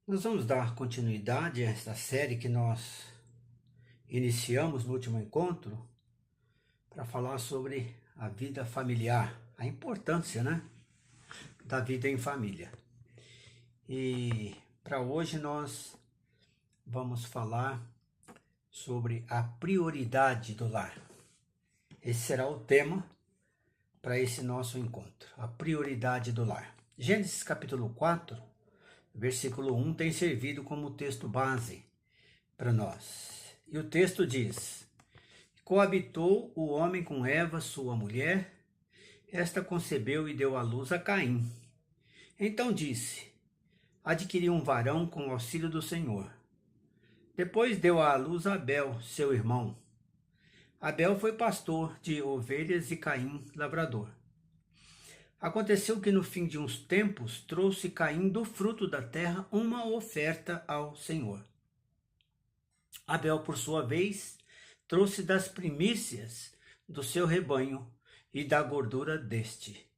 Nós vamos dar continuidade a esta série que nós iniciamos no último encontro para falar sobre a vida familiar, a importância, da vida em família. E para hoje nós vamos falar sobre a prioridade do lar. Esse será o tema para esse nosso encontro, a prioridade do lar. Gênesis capítulo 4, versículo 1 tem servido como texto base para nós. E o texto diz: coabitou o homem com Eva, sua mulher, esta concebeu e deu à luz a Caim. Então disse: adquiri um varão com o auxílio do Senhor. Depois deu à luz a Abel, seu irmão. Abel foi pastor de ovelhas e Caim lavrador. Aconteceu que no fim de uns tempos trouxe Caim do fruto da terra uma oferta ao Senhor. Abel, por sua vez, trouxe das primícias do seu rebanho e da gordura deste.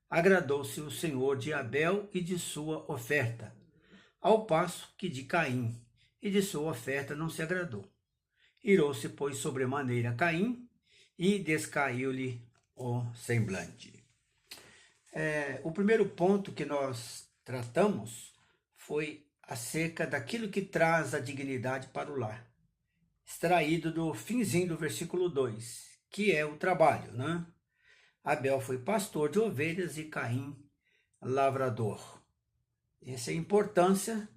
Agradou-se o Senhor de Abel e de sua oferta, ao passo que de Caim e de sua oferta não se agradou. Irou-se, pois, sobremaneira Caim e descaiu-lhe o semblante. O primeiro ponto que nós tratamos foi acerca daquilo que traz a dignidade para o lar, extraído do finzinho do versículo 2, que é o trabalho, Abel foi pastor de ovelhas e Caim lavrador. Essa é a importância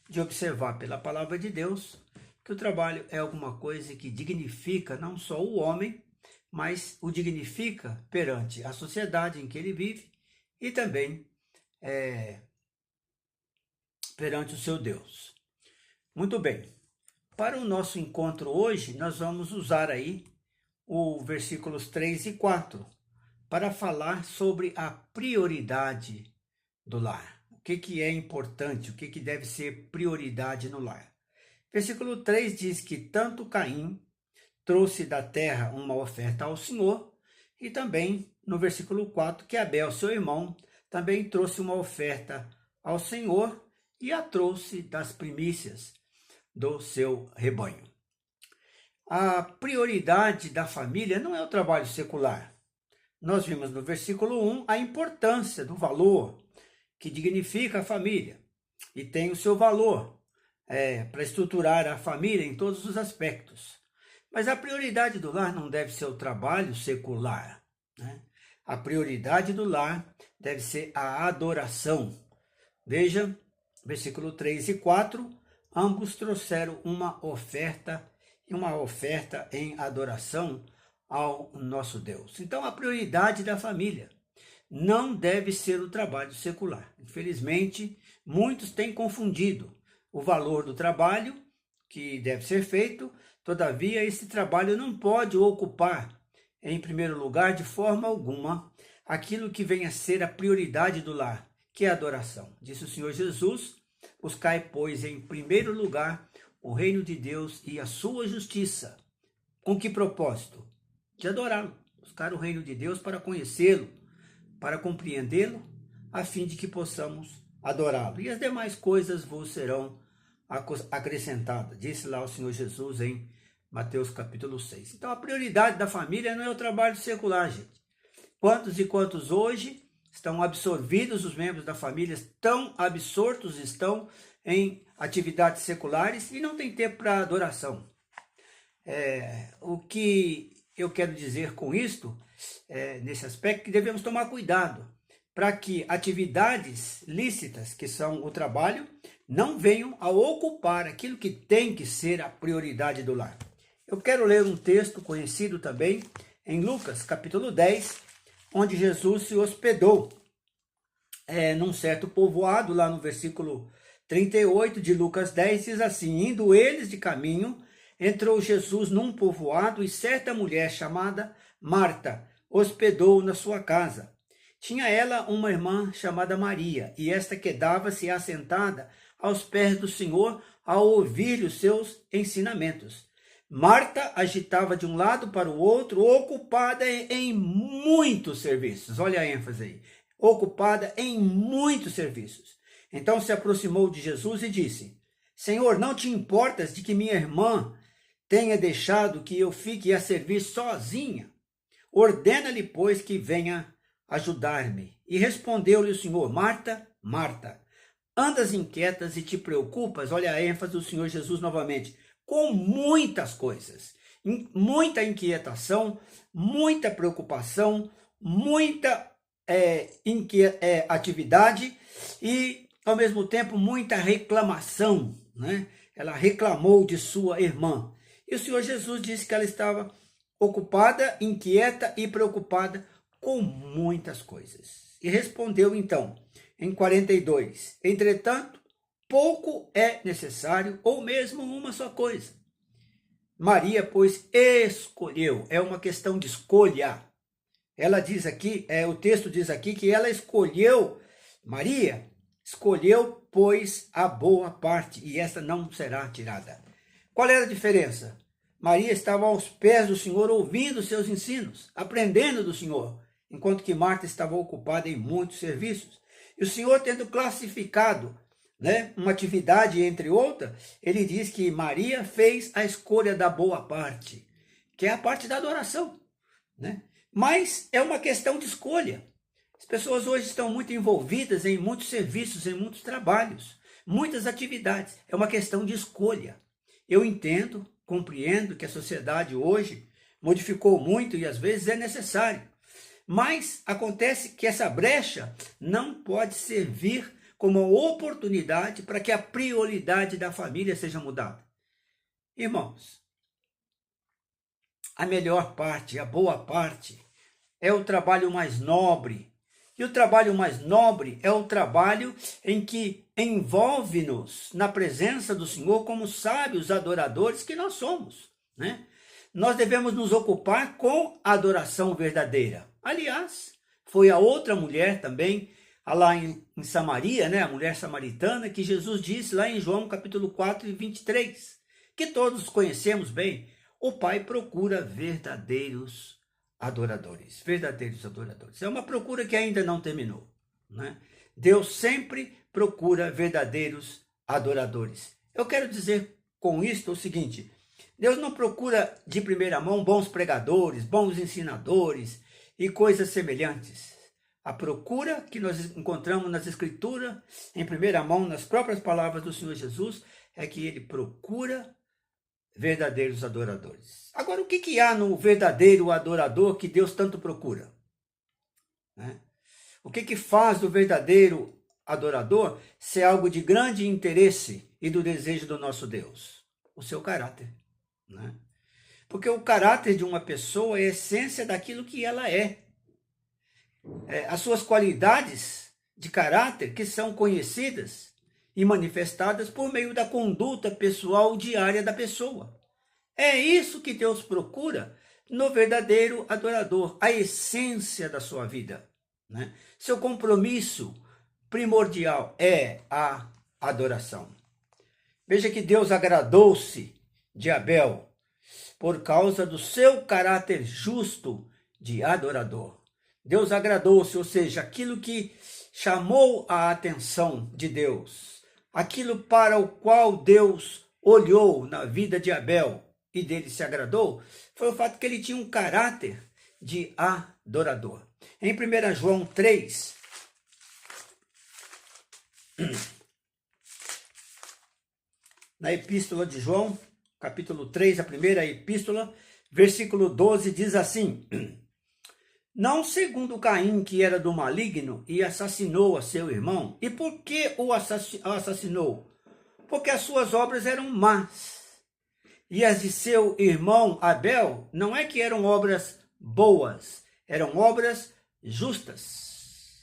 de observar pela palavra de Deus que o trabalho é alguma coisa que dignifica não só o homem, mas o dignifica perante a sociedade em que ele vive e também perante o seu Deus. Muito bem. Para o nosso encontro hoje, nós vamos usar aí os versículos 3 e 4 para falar sobre a prioridade do lar. O que é importante, o que deve ser prioridade no lar. Versículo 3 diz que tanto Caim trouxe da terra uma oferta ao Senhor, e também no versículo 4 que Abel, seu irmão, também trouxe uma oferta ao Senhor e a trouxe das primícias do seu rebanho. A prioridade da família não é o trabalho secular. Nós vimos no versículo 1 a importância do valor que dignifica a família e tem o seu valor para estruturar a família em todos os aspectos. Mas a prioridade do lar não deve ser o trabalho secular. A prioridade do lar deve ser a adoração. Veja, versículo 3 e 4, ambos trouxeram uma oferta em adoração ao nosso Deus. Então, a prioridade da família não deve ser o trabalho secular. Infelizmente, muitos têm confundido o valor do trabalho que deve ser feito. Todavia, esse trabalho não pode ocupar, em primeiro lugar, de forma alguma, aquilo que vem a ser a prioridade do lar, que é a adoração. Disse o Senhor Jesus: buscai, pois, em primeiro lugar o reino de Deus e a sua justiça. Com que propósito? De adorá-lo. Buscar o reino de Deus para conhecê-lo, para compreendê-lo, a fim de que possamos adorá-lo. E as demais coisas vos serão acrescentadas, disse lá o Senhor Jesus em Mateus capítulo 6. Então a prioridade da família não é o trabalho secular, gente. Quantos e quantos hoje estão absorvidos, os membros da família tão absortos estão em atividades seculares e não tem tempo para adoração. O que eu quero dizer com isto, nesse aspecto, que devemos tomar cuidado para que atividades lícitas, que são o trabalho, não venham a ocupar aquilo que tem que ser a prioridade do lar. Eu quero ler um texto conhecido também em Lucas, capítulo 10, onde Jesus se hospedou num certo povoado, lá no versículo 38 de Lucas 10, diz assim: indo eles de caminho, entrou Jesus num povoado e certa mulher chamada Marta hospedou na sua casa. Tinha ela uma irmã chamada Maria, e esta quedava-se assentada aos pés do Senhor ao ouvir os seus ensinamentos. Marta agitava de um lado para o outro, ocupada em muitos serviços. Olha a ênfase aí. Ocupada em muitos serviços. Então se aproximou de Jesus e disse: Senhor, não te importas de que minha irmã tenha deixado que eu fique a servir sozinha? Ordena-lhe, pois, que venha ajudar-me. E respondeu-lhe o Senhor: Marta, Marta, andas inquietas e te preocupas, olha a ênfase do Senhor Jesus novamente, com muitas coisas, muita inquietação, muita preocupação, muita atividade e, ao mesmo tempo, muita reclamação, né? Ela reclamou de sua irmã. E o Senhor Jesus disse que ela estava ocupada, inquieta e preocupada com muitas coisas. E respondeu então, em 42, entretanto, pouco é necessário, ou mesmo uma só coisa. Maria, pois, escolheu, é uma questão de escolha. Ela diz aqui, o texto diz aqui que ela escolheu, Maria escolheu, pois, a boa parte, e esta não será tirada. Qual era a diferença? Maria estava aos pés do Senhor, ouvindo seus ensinos, aprendendo do Senhor, enquanto que Marta estava ocupada em muitos serviços. E o Senhor, tendo classificado, né, uma atividade entre outra, ele diz que Maria fez a escolha da boa parte, que é a parte da adoração, né? Mas é uma questão de escolha. As pessoas hoje estão muito envolvidas em muitos serviços, em muitos trabalhos, muitas atividades. É uma questão de escolha. Eu entendo, compreendo que a sociedade hoje modificou muito e às vezes é necessário. Mas acontece que essa brecha não pode servir como uma oportunidade para que a prioridade da família seja mudada. Irmãos, a melhor parte, a boa parte, é o trabalho mais nobre. E o trabalho mais nobre é o trabalho em que envolve-nos na presença do Senhor como sábios adoradores que nós somos, né? Nós devemos nos ocupar com a adoração verdadeira. Aliás, foi a outra mulher também, lá em Samaria, né? A mulher samaritana, que Jesus disse lá em João capítulo 4 e 23, que todos conhecemos bem. O Pai procura verdadeiros adoradores, verdadeiros adoradores. É uma procura que ainda não terminou, né? Deus sempre procura verdadeiros adoradores. Eu quero dizer com isto o seguinte: Deus não procura de primeira mão bons pregadores, bons ensinadores e coisas semelhantes. A procura que nós encontramos nas Escrituras, em primeira mão, nas próprias palavras do Senhor Jesus, é que ele procura verdadeiros adoradores. Agora, o que há no verdadeiro adorador que Deus tanto procura? Né? O que faz do verdadeiro adorador ser algo de grande interesse e do desejo do nosso Deus? O seu caráter. Né? Porque o caráter de uma pessoa é a essência daquilo que ela é. As suas qualidades de caráter que são conhecidas e manifestadas por meio da conduta pessoal diária da pessoa. É isso que Deus procura no verdadeiro adorador, a essência da sua vida, né? Seu compromisso primordial é a adoração. Veja que Deus agradou-se de Abel por causa do seu caráter justo de adorador. Deus agradou-se, ou seja, aquilo que chamou a atenção de Deus, aquilo para o qual Deus olhou na vida de Abel e dele se agradou, foi o fato que ele tinha um caráter de adorador. Em 1 João 3, na epístola de João, capítulo 3, a primeira epístola, versículo 12, diz assim: não segundo Caim, que era do maligno e assassinou a seu irmão. E por que o assassinou? Porque as suas obras eram más. E as de seu irmão Abel não é que eram obras boas, eram obras justas.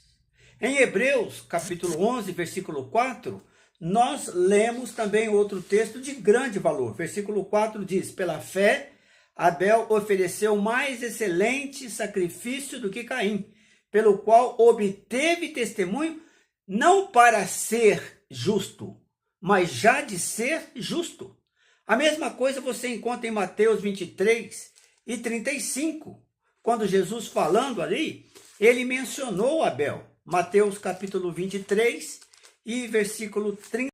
Em Hebreus, capítulo 11, versículo 4, nós lemos também outro texto de grande valor. Versículo 4 diz: pela fé, Abel ofereceu mais excelente sacrifício do que Caim, pelo qual obteve testemunho, não para ser justo, mas já de ser justo. A mesma coisa você encontra em Mateus 23 e 35, quando Jesus falando ali, ele mencionou Abel. Mateus capítulo 23 E versículo 30.